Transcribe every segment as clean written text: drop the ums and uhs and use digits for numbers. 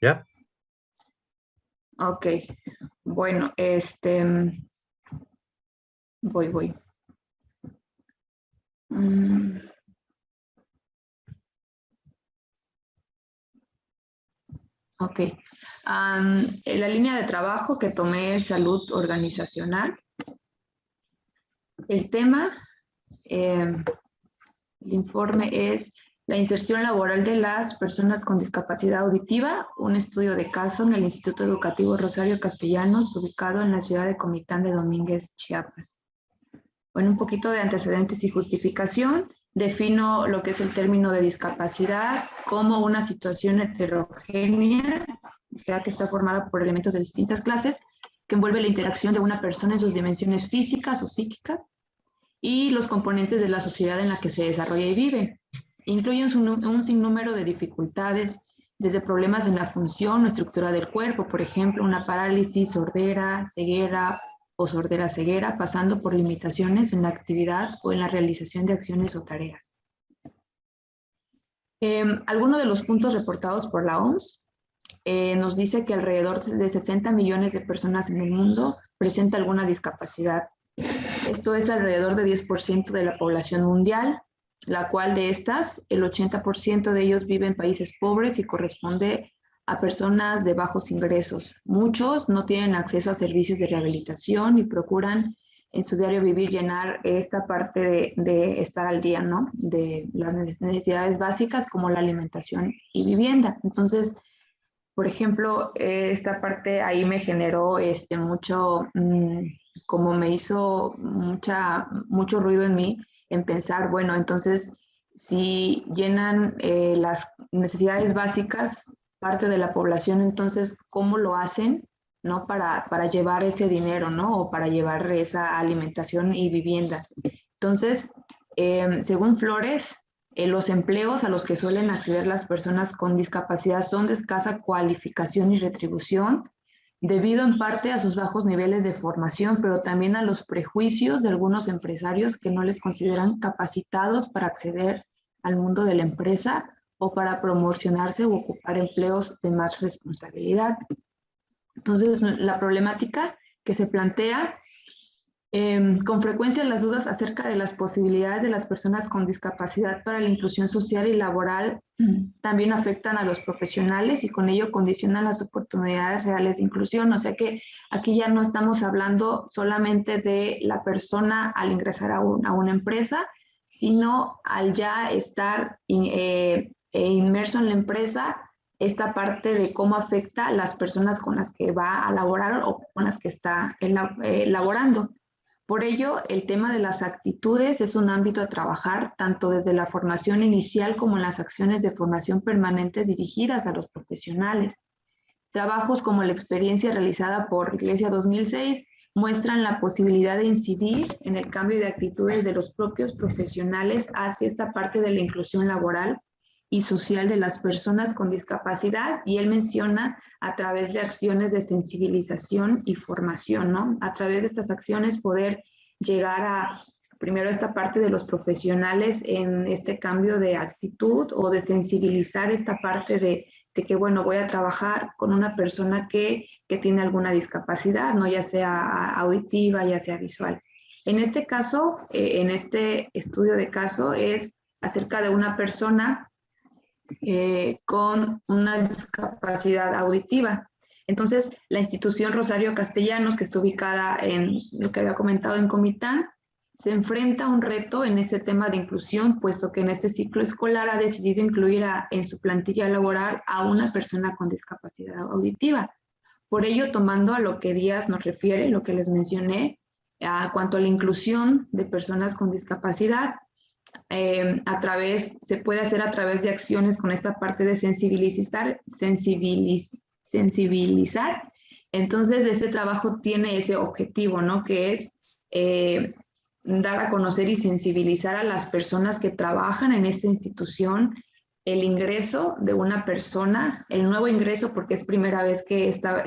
¿Ya? Ok, bueno, voy. Ok. En la línea de trabajo que tomé es salud organizacional. El tema, el informe es la inserción laboral de las personas con discapacidad auditiva, un estudio de caso en el Instituto Educativo Rosario Castellanos, ubicado en la ciudad de Comitán de Domínguez, Chiapas. Bueno, un poquito de antecedentes y justificación. Defino lo que es el término de discapacidad como una situación heterogénea, o sea, que está formada por elementos de distintas clases, que envuelve la interacción de una persona en sus dimensiones físicas o psíquicas y los componentes de la sociedad en la que se desarrolla y vive. Incluye un sinnúmero de dificultades, desde problemas en la función o estructura del cuerpo, por ejemplo, una parálisis, sordera, ceguera o sordera-ceguera, pasando por limitaciones en la actividad o en la realización de acciones o tareas. Algunos de los puntos reportados por la OMS nos dice que alrededor de 60 millones de personas en el mundo presenta alguna discapacidad. Esto es alrededor de 10% de la población mundial, la cual de estas, el 80% de ellos vive en países pobres y corresponde a personas de bajos ingresos. Muchos no tienen acceso a servicios de rehabilitación y procuran en su diario vivir llenar esta parte de estar al día, ¿no? De las necesidades básicas como la alimentación y vivienda. Entonces, por ejemplo, esta parte ahí me generó mucho, como me hizo mucho ruido en mí, en pensar, bueno, entonces, si llenan las necesidades básicas, parte de la población, entonces, ¿cómo lo hacen, no? Para llevar ese dinero, ¿no? O para llevar esa alimentación y vivienda. Entonces, según Flores, los empleos a los que suelen acceder las personas con discapacidad son de escasa cualificación y retribución, debido en parte a sus bajos niveles de formación, pero también a los prejuicios de algunos empresarios que no les consideran capacitados para acceder al mundo de la empresa o para promocionarse o ocupar empleos de más responsabilidad. Entonces, la problemática que se plantea con frecuencia las dudas acerca de las posibilidades de las personas con discapacidad para la inclusión social y laboral también afectan a los profesionales y con ello condicionan las oportunidades reales de inclusión. O sea que aquí ya no estamos hablando solamente de la persona al ingresar a una empresa, sino al ya estar inmerso en la empresa, esta parte de cómo afecta a las personas con las que va a laborar o con las que está laborando. Por ello, el tema de las actitudes es un ámbito a trabajar tanto desde la formación inicial como en las acciones de formación permanentes dirigidas a los profesionales. Trabajos como la experiencia realizada por Iglesia 2006 muestran la posibilidad de incidir en el cambio de actitudes de los propios profesionales hacia esta parte de la inclusión laboral y social de las personas con discapacidad, y él menciona a través de acciones de sensibilización y formación, ¿no? A través de estas acciones poder llegar a, primero, esta parte de los profesionales en este cambio de actitud o de sensibilizar esta parte de que, bueno, voy a trabajar con una persona que tiene alguna discapacidad, ¿no? Ya sea auditiva, ya sea visual. En este caso, en este estudio de caso, es acerca de una persona con una discapacidad auditiva. Entonces, la institución Rosario Castellanos, que está ubicada en lo que había comentado en Comitán, se enfrenta a un reto en este tema de inclusión, puesto que en este ciclo escolar ha decidido incluir en su plantilla laboral a una persona con discapacidad auditiva. Por ello, tomando a lo que Díaz nos refiere, lo que les mencioné, a cuanto a la inclusión de personas con discapacidad, se puede hacer a través de acciones con esta parte de sensibilizar Entonces, este trabajo tiene ese objetivo, ¿no? Que es dar a conocer y sensibilizar a las personas que trabajan en esta institución el ingreso de una persona, el nuevo ingreso, porque es primera vez que esta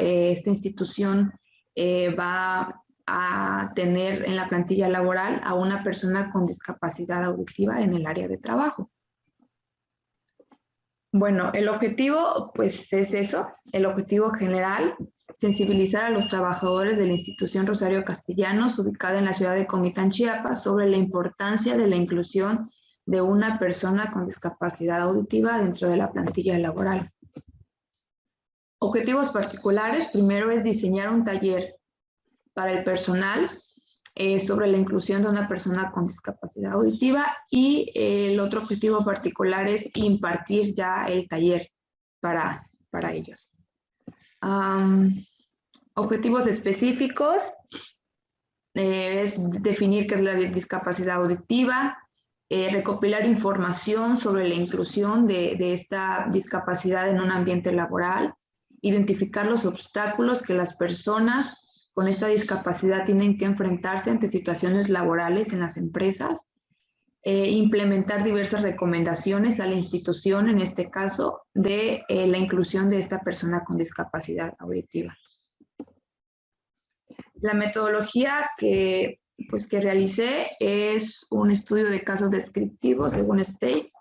institución va a tener en la plantilla laboral a una persona con discapacidad auditiva en el área de trabajo. Bueno, el objetivo pues es eso, el objetivo general, sensibilizar a los trabajadores de la institución Rosario Castellanos, ubicada en la ciudad de Comitán, Chiapas, sobre la importancia de la inclusión de una persona con discapacidad auditiva dentro de la plantilla laboral. Objetivos particulares, primero es diseñar un taller para el personal sobre la inclusión de una persona con discapacidad auditiva, y el otro objetivo particular es impartir ya el taller para ellos. Objetivos específicos es definir qué es la discapacidad auditiva, recopilar información sobre la inclusión de esta discapacidad en un ambiente laboral, identificar los obstáculos que las personas con esta discapacidad tienen que enfrentarse ante situaciones laborales en las empresas, implementar diversas recomendaciones a la institución, en este caso, de la inclusión de esta persona con discapacidad auditiva. La metodología que realicé es un estudio de casos descriptivos, según Stey,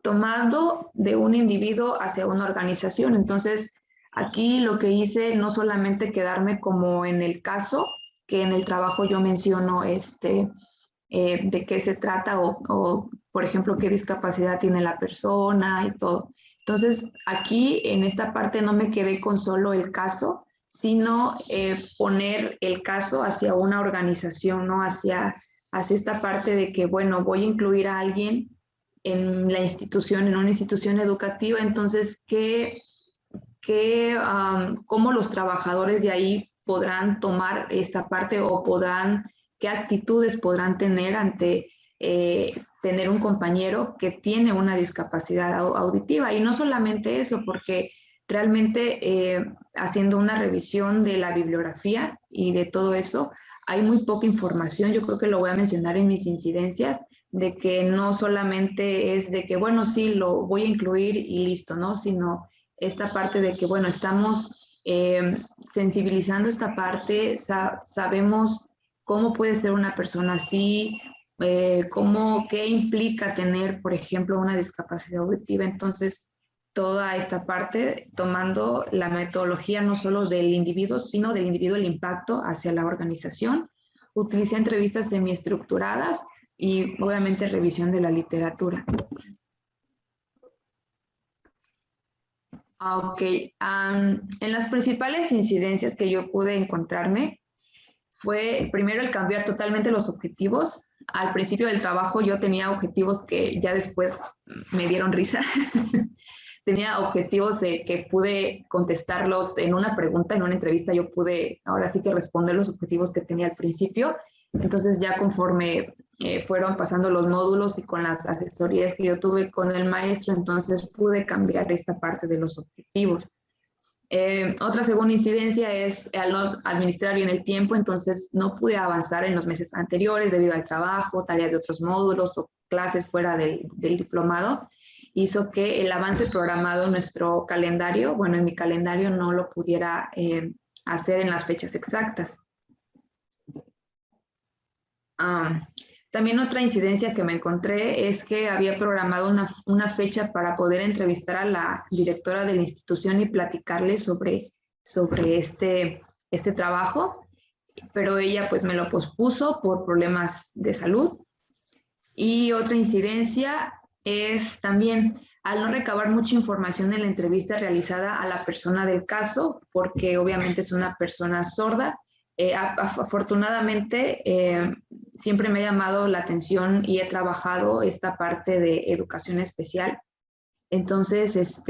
tomando de un individuo hacia una organización. Entonces, aquí lo que hice no solamente quedarme como en el caso, que en el trabajo yo menciono de qué se trata o, por ejemplo, qué discapacidad tiene la persona y todo. Entonces, aquí en esta parte no me quedé con solo el caso, sino poner el caso hacia una organización, ¿no? Hacia esta parte de que, bueno, voy a incluir a alguien en la institución, en una institución educativa, entonces, ¿cómo los trabajadores de ahí podrán tomar esta parte o qué actitudes podrán tener ante tener un compañero que tiene una discapacidad auditiva? Y no solamente eso, porque realmente haciendo una revisión de la bibliografía y de todo eso, hay muy poca información. Yo creo que lo voy a mencionar en mis incidencias, de que no solamente es de que, bueno, sí, lo voy a incluir y listo, ¿no? Sino esta parte de que, bueno, estamos sensibilizando esta parte, sabemos cómo puede ser una persona así, qué implica tener, por ejemplo, una discapacidad auditiva. Entonces, toda esta parte, tomando la metodología no solo del individuo, sino del individuo, el impacto hacia la organización. Utilicé entrevistas semiestructuradas y obviamente revisión de la literatura. Ok, en las principales incidencias que yo pude encontrarme fue primero el cambiar totalmente los objetivos. Al principio del trabajo yo tenía objetivos que ya después me dieron risa. Tenía objetivos que pude contestarlos en una pregunta, en una entrevista, yo pude ahora sí que responder los objetivos que tenía al principio. Entonces ya conforme fueron pasando los módulos y con las asesorías que yo tuve con el maestro, entonces pude cambiar esta parte de los objetivos. Otra segunda incidencia es al no administrar bien el tiempo, entonces no pude avanzar en los meses anteriores debido al trabajo, tareas de otros módulos o clases fuera del diplomado. Hizo que el avance programado en nuestro calendario, bueno, en mi calendario no lo pudiera hacer en las fechas exactas. También otra incidencia que me encontré es que había programado una fecha para poder entrevistar a la directora de la institución y platicarle sobre este trabajo, pero ella pues me lo pospuso por problemas de salud. Y otra incidencia es también al no recabar mucha información en la entrevista realizada a la persona del caso, porque obviamente es una persona sorda. Afortunadamente, siempre me ha llamado la atención y he trabajado esta parte de educación especial. Entonces,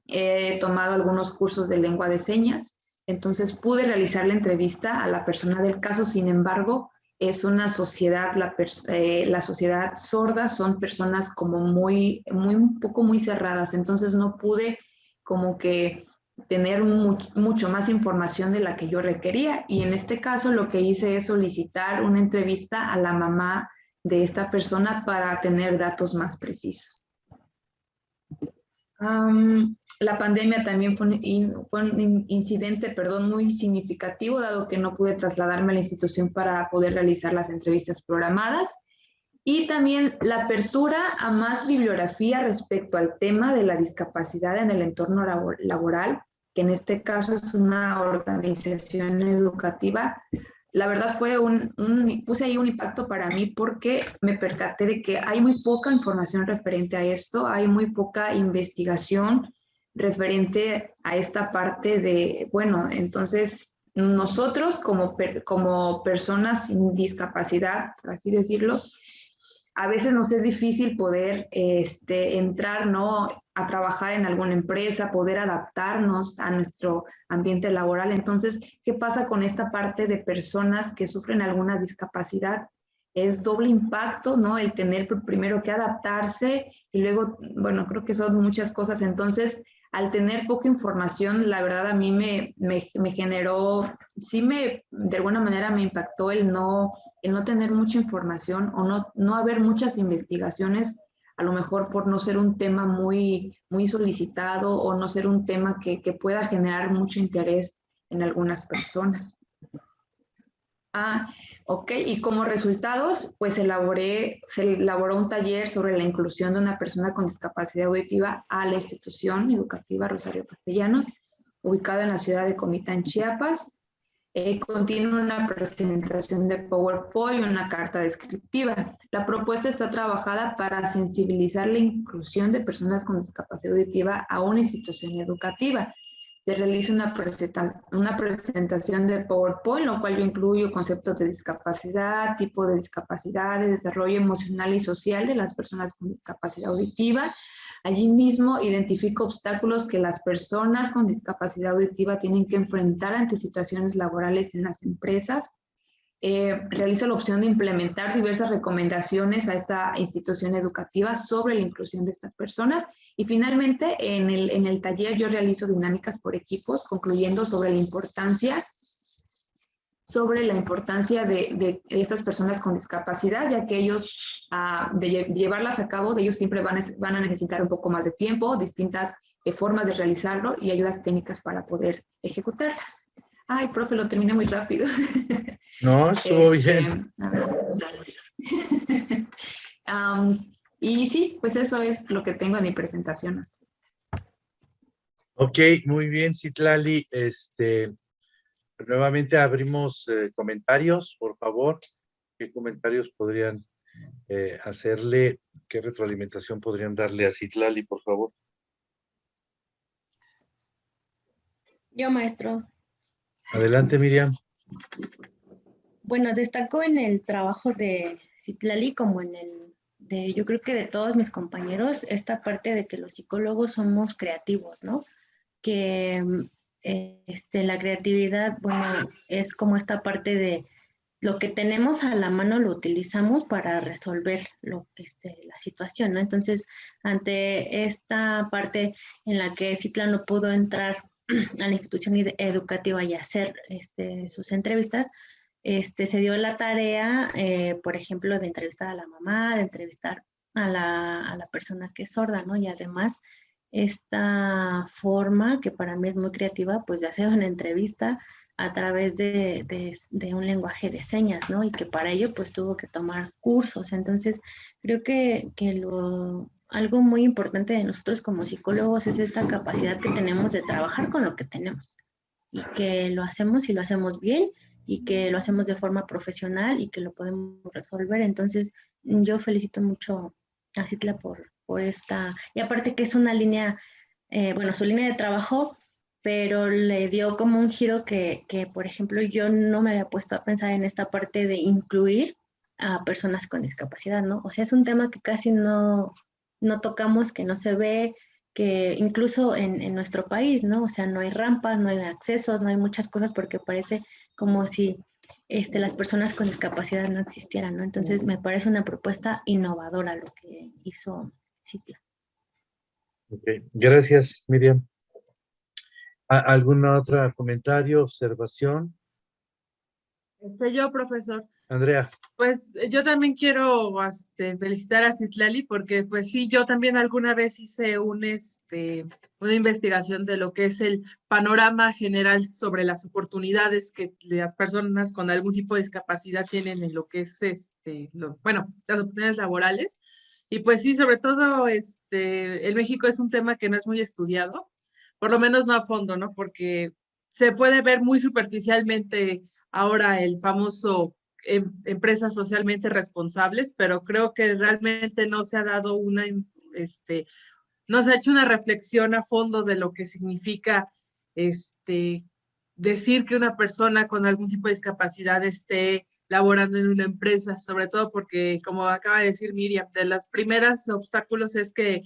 he tomado algunos cursos de lengua de señas. Entonces, pude realizar la entrevista a la persona del caso. Sin embargo, es una sociedad, la sociedad sorda son personas como muy cerradas. Entonces, no pude como que tener mucho más información de la que yo requería. Y en este caso lo que hice es solicitar una entrevista a la mamá de esta persona para tener datos más precisos. La pandemia también fue un incidente, perdón, muy significativo, dado que no pude trasladarme a la institución para poder realizar las entrevistas programadas. Y también la apertura a más bibliografía respecto al tema de la discapacidad en el entorno laboral, que en este caso es una organización educativa. La verdad fue puse ahí un impacto para mí porque me percaté de que hay muy poca información referente a esto, hay muy poca investigación referente a esta parte de, bueno, entonces nosotros como personas sin discapacidad, por así decirlo, a veces nos es difícil poder entrar, ¿no?, a trabajar en alguna empresa, poder adaptarnos a nuestro ambiente laboral. Entonces, ¿qué pasa con esta parte de personas que sufren alguna discapacidad? Es doble impacto, ¿no? El tener primero que adaptarse y luego, bueno, creo que son muchas cosas. Entonces, al tener poca información, la verdad a mí me generó, de alguna manera me impactó el no tener mucha información o no haber muchas investigaciones, a lo mejor por no ser un tema muy solicitado o no ser un tema que pueda generar mucho interés en algunas personas. Ok, y como resultados, pues se elaboró un taller sobre la inclusión de una persona con discapacidad auditiva a la institución educativa Rosario Castellanos, ubicada en la ciudad de Comitán, Chiapas. Contiene una presentación de PowerPoint y una carta descriptiva. La propuesta está trabajada para sensibilizar la inclusión de personas con discapacidad auditiva a una institución educativa. Se realiza una presentación de PowerPoint, lo cual yo incluyo conceptos de discapacidad, tipo de discapacidades, desarrollo emocional y social de las personas con discapacidad auditiva. Allí mismo identifico obstáculos que las personas con discapacidad auditiva tienen que enfrentar ante situaciones laborales en las empresas. Realizo la opción de implementar diversas recomendaciones a esta institución educativa sobre la inclusión de estas personas. Y finalmente, en el taller yo realizo dinámicas por equipos, concluyendo sobre la importancia de estas personas con discapacidad, ya que ellos, de llevarlas a cabo, de ellos siempre van a necesitar un poco más de tiempo, distintas formas de realizarlo y ayudas técnicas para poder ejecutarlas. Ay, profe, lo terminé muy rápido. No, estuvo bien. A ver. Y sí, pues eso es lo que tengo en mi presentación. Ok, muy bien, Citlali. Nuevamente abrimos comentarios, por favor. ¿Qué comentarios podrían hacerle? ¿Qué retroalimentación podrían darle a Citlali, por favor? Yo, maestro. Adelante, Miriam. Bueno, destaco en el trabajo de Citlali como yo creo que de todos mis compañeros, esta parte de que los psicólogos somos creativos, ¿no? Que la creatividad, bueno, es como esta parte de lo que tenemos a la mano lo utilizamos para resolver la situación, ¿no? Entonces, ante esta parte en la que Citla no pudo entrar a la institución educativa y hacer sus entrevistas, se dio la tarea, por ejemplo, de entrevistar a la mamá, de entrevistar a la persona que es sorda, ¿no? Y además, esta forma, que para mí es muy creativa, pues de hacer una entrevista a través de un lenguaje de señas, ¿no? Y que para ello, pues tuvo que tomar cursos. Entonces, creo que algo muy importante de nosotros como psicólogos es esta capacidad que tenemos de trabajar con lo que tenemos y que lo hacemos y lo hacemos bien y que lo hacemos de forma profesional y que lo podemos resolver. Entonces, yo felicito mucho a Citla por esta, y aparte que es una línea, bueno, su línea de trabajo, pero le dio como un giro que, por ejemplo, yo no me había puesto a pensar en esta parte de incluir a personas con discapacidad, ¿no? O sea, es un tema que casi no tocamos, que no se ve, que incluso en nuestro país, ¿no? O sea, no hay rampas, no hay accesos, no hay muchas cosas porque parece como si las personas con discapacidad no existieran, ¿no? Entonces, me parece una propuesta innovadora lo que hizo Citla. Okay. Gracias, Miriam. ¿Alguna otra comentario, observación? Yo, profesor. Andrea. Pues yo también quiero felicitar a Citlali porque pues sí, yo también alguna vez hice una investigación de lo que es el panorama general sobre las oportunidades que las personas con algún tipo de discapacidad tienen en lo que es bueno, las oportunidades laborales. Y pues sí, sobre todo en México es un tema que no es muy estudiado, por lo menos no a fondo, ¿no? Porque se puede ver muy superficialmente ahora el famoso empresas socialmente responsables, pero creo que realmente no se ha dado no se ha hecho una reflexión a fondo de lo que significa decir que una persona con algún tipo de discapacidad esté laborando en una empresa, sobre todo porque, como acaba de decir Miriam, de los primeros obstáculos es que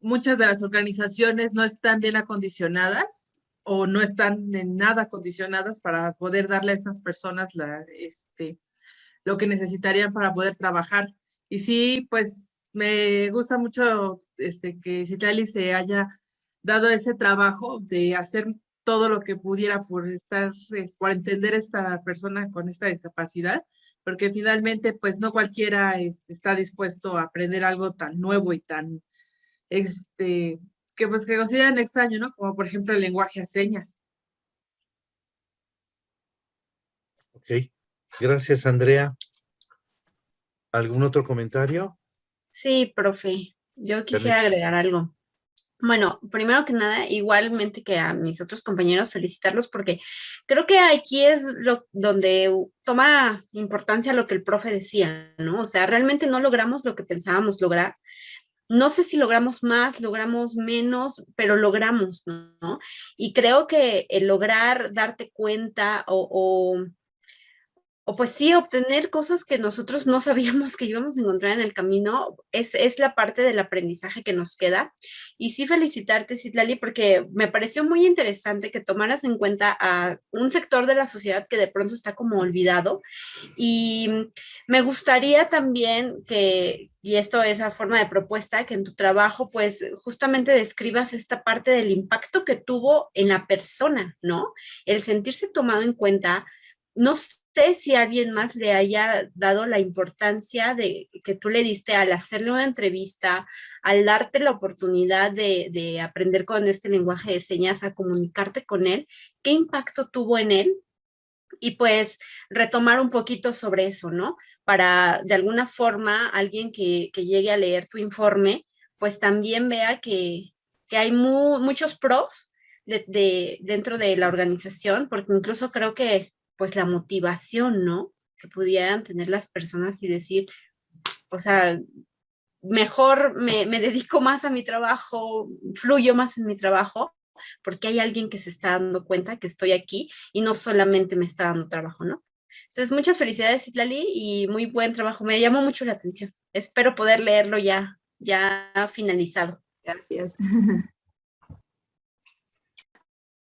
muchas de las organizaciones no están bien acondicionadas o no están en nada acondicionadas para poder darle a estas personas lo que necesitarían para poder trabajar. Y sí, pues me gusta mucho que Citlali se haya dado ese trabajo de hacer todo lo que pudiera por entender a esta persona con esta discapacidad, porque finalmente pues no cualquiera está dispuesto a aprender algo tan nuevo y tan, que pues que consideran extraño, ¿no? Como por ejemplo el lenguaje a señas. Ok, gracias, Andrea. ¿Algún otro comentario? Sí, profe, yo quisiera Permítame. agregar algo. Bueno, primero que nada, igualmente que a mis otros compañeros, felicitarlos porque creo que aquí es donde toma importancia lo que el profe decía, ¿no? O sea, realmente no logramos lo que pensábamos lograr. No sé si logramos más, logramos menos, pero logramos, ¿no? Y creo que el lograr darte cuenta o pues sí, obtener cosas que nosotros no sabíamos que íbamos a encontrar en el camino es la parte del aprendizaje que nos queda. Y sí felicitarte, Citlali, porque me pareció muy interesante que tomaras en cuenta a un sector de la sociedad que de pronto está como olvidado. Y me gustaría también que, y esto es a forma de propuesta, que en tu trabajo pues justamente describas esta parte del impacto que tuvo en la persona, ¿no? El sentirse tomado en cuenta. No sé si alguien más le haya dado la importancia de que tú le diste al hacerle una entrevista, al darte la oportunidad de aprender con este lenguaje de señas, a comunicarte con él, qué impacto tuvo en él y pues retomar un poquito sobre eso, ¿no? Para de alguna forma alguien que llegue a leer tu informe, pues también vea que hay muchos pros dentro de la organización, porque incluso creo que pues la motivación, ¿no? Que pudieran tener las personas y decir, o sea, mejor me dedico más a mi trabajo, fluyo más en mi trabajo, porque hay alguien que se está dando cuenta que estoy aquí y no solamente me está dando trabajo, ¿no? Entonces, muchas felicidades, Citlali, y muy buen trabajo. Me llamó mucho la atención. Espero poder leerlo ya finalizado. Gracias.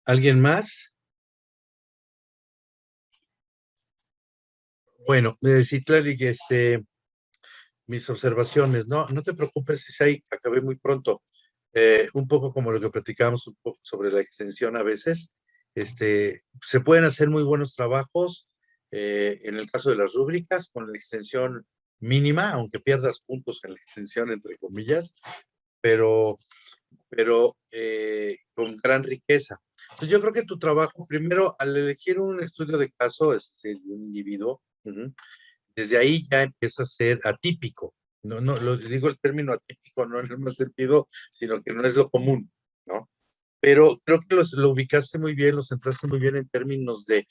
¿Alguien más? Bueno, Citlali, mis observaciones, no te preocupes, Isai, acabé muy pronto. Un poco como lo que platicábamos un poco sobre la extensión a veces, se pueden hacer muy buenos trabajos en el caso de las rúbricas con la extensión mínima, aunque pierdas puntos en la extensión, entre comillas, pero con gran riqueza. Entonces yo creo que tu trabajo, primero, al elegir un estudio de caso, es decir, un individuo, desde ahí ya empieza a ser atípico. No, lo digo el término atípico no en el más sentido, sino que no es lo común, ¿no? Pero creo que lo ubicaste muy bien, lo centraste muy bien en términos de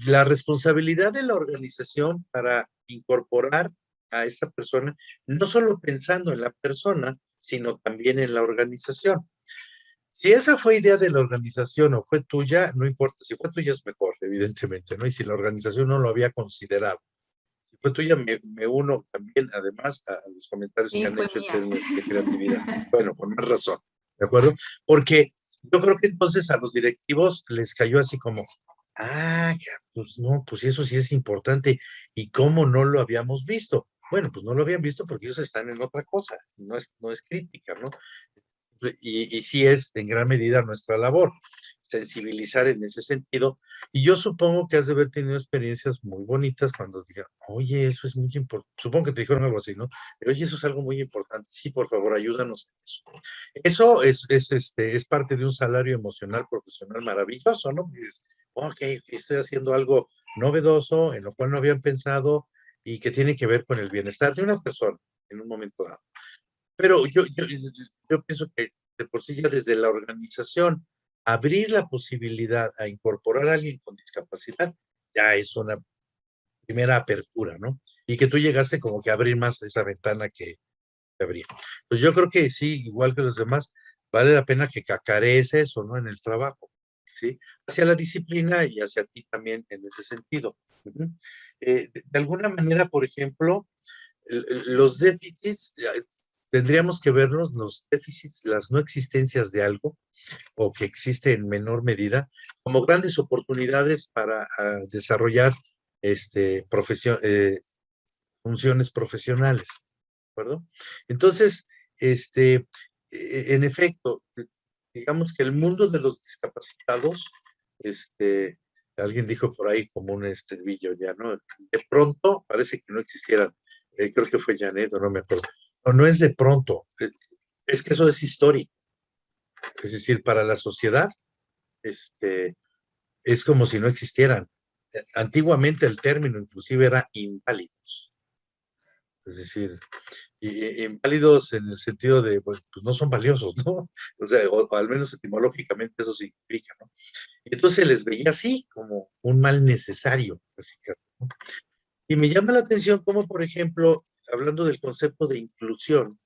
la responsabilidad de la organización para incorporar a esa persona, no solo pensando en la persona, sino también en la organización. Si esa fue idea de la organización o fue tuya, no importa, si fue tuya es mejor, evidentemente, ¿no? Y si la organización no lo había considerado. Si fue tuya, me uno también, además, a los comentarios Sí, que han fue hecho en mía. términos de creatividad. Bueno, con más razón, ¿de acuerdo? Porque yo creo que entonces a los directivos les cayó así como, pues no, pues eso sí es importante. ¿Y cómo no lo habíamos visto? Bueno, pues no lo habían visto porque ellos están en otra cosa, no es crítica, ¿no? y sí es en gran medida nuestra labor, sensibilizar en ese sentido. Y yo supongo que has de haber tenido experiencias muy bonitas cuando digan, oye, eso es muy importante. Supongo que te dijeron algo así, ¿no? Oye, eso es algo muy importante. Sí, por favor, ayúdanos en eso. Eso es parte de un salario emocional profesional maravilloso, ¿no? Dices, ok, estoy haciendo algo novedoso, en lo cual no habían pensado y que tiene que ver con el bienestar de una persona en un momento dado. Pero yo pienso que de por sí ya desde la organización, abrir la posibilidad a incorporar a alguien con discapacidad, ya es una primera apertura, ¿no? Y que tú llegaste como que a abrir más esa ventana que abría. Pues yo creo que sí, igual que los demás, vale la pena que cacarees eso, ¿no? En el trabajo, ¿sí? Hacia la disciplina y hacia ti también en ese sentido. De alguna manera, por ejemplo, los déficits, tendríamos que verlos, los déficits, las no existencias de algo, o que existe en menor medida, como grandes oportunidades para desarrollar funciones profesionales, ¿de acuerdo? Entonces, en efecto, digamos que el mundo de los discapacitados, alguien dijo por ahí como un estribillo ya, ¿no? De pronto parece que no existieran. Creo que fue Janet, o no me acuerdo. No, no es de pronto, es que eso es histórico. Es decir, para la sociedad, es como si no existieran. Antiguamente el término inclusive era inválidos. Es decir, inválidos en el sentido de, pues no son valiosos, ¿no? O sea, o al menos etimológicamente eso significa, ¿no? Y entonces se les veía así, como un mal necesario, básicamente, ¿no? Y me llama la atención cómo, por ejemplo, hablando del concepto de inclusión,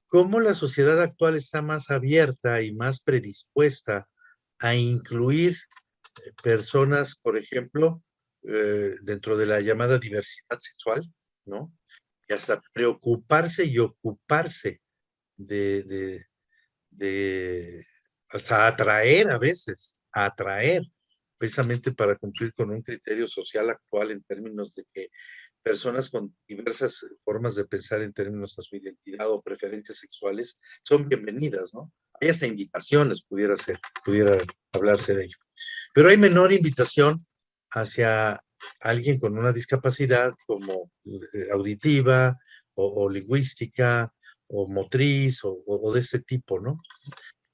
cómo la sociedad actual está más abierta y más predispuesta a incluir personas, por ejemplo, dentro de la llamada diversidad sexual, ¿no? Y hasta preocuparse y ocuparse de, de, hasta atraer a veces, atraer, precisamente para cumplir con un criterio social actual en términos de que personas con diversas formas de pensar en términos de su identidad o preferencias sexuales son bienvenidas, ¿no? Hay hasta invitaciones, pudiera hablarse de ello. Pero hay menor invitación hacia alguien con una discapacidad como auditiva o lingüística o motriz o de este tipo, ¿no?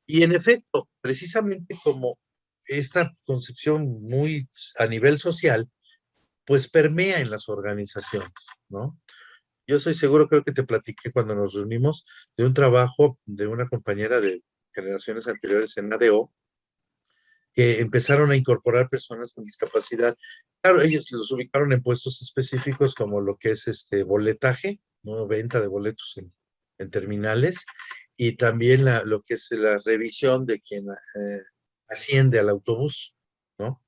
Y en efecto, precisamente como esta concepción muy a nivel social, pues permea en las organizaciones, ¿no? Yo soy seguro, creo que te platiqué cuando nos reunimos, de un trabajo de una compañera de generaciones anteriores en ADO, que empezaron a incorporar personas con discapacidad. Claro, ellos los ubicaron en puestos específicos como lo que es boletaje, ¿no? Venta de boletos en terminales, y también lo que es la revisión de quien asciende al autobús, ¿no?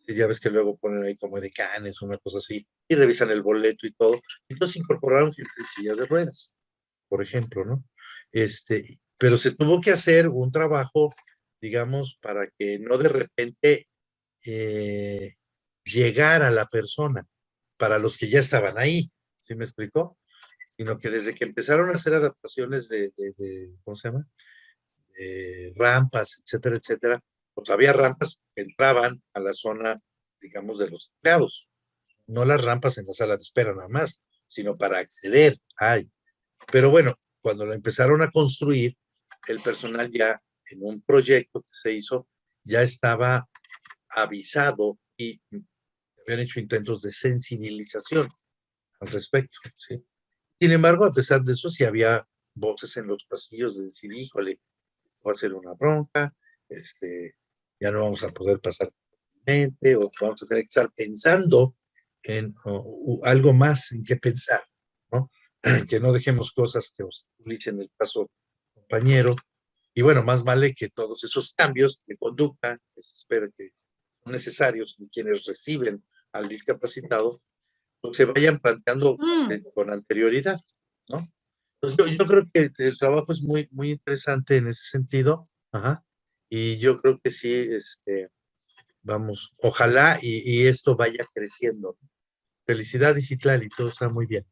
Y ya ves que luego ponen ahí como decanes, una cosa así, y revisan el boleto y todo. Entonces incorporaron gente en silla de ruedas, por ejemplo, ¿no? Pero se tuvo que hacer un trabajo, digamos, para que no de repente eh, llegara la persona, para los que ya estaban ahí, ¿sí me explicó? Sino que desde que empezaron a hacer adaptaciones ¿cómo se llama? Rampas, etcétera, etcétera, pues había rampas que entraban a la zona, digamos, de los empleados, no las rampas en la sala de espera nada más, sino para acceder. Ay, pero bueno, cuando lo empezaron a construir, el personal ya en un proyecto que se hizo, ya estaba avisado y habían hecho intentos de sensibilización al respecto, ¿sí? Sin embargo, a pesar de eso, sí había voces en los pasillos de decir, híjole, va a ser una bronca, ya no vamos a poder pasar o vamos a tener que estar pensando en algo más en qué pensar, ¿no? Que no dejemos cosas que obstaculicen el paso compañero. Y bueno, más vale que todos esos cambios de conducta que se espera que son necesarios en quienes reciben al discapacitado, pues se vayan planteando con anterioridad, ¿no? Entonces, yo creo que el trabajo es muy, muy interesante en ese sentido. Ajá. Y yo creo que sí, vamos, ojalá y esto vaya creciendo. Felicidades, Itlali, todo está muy bien.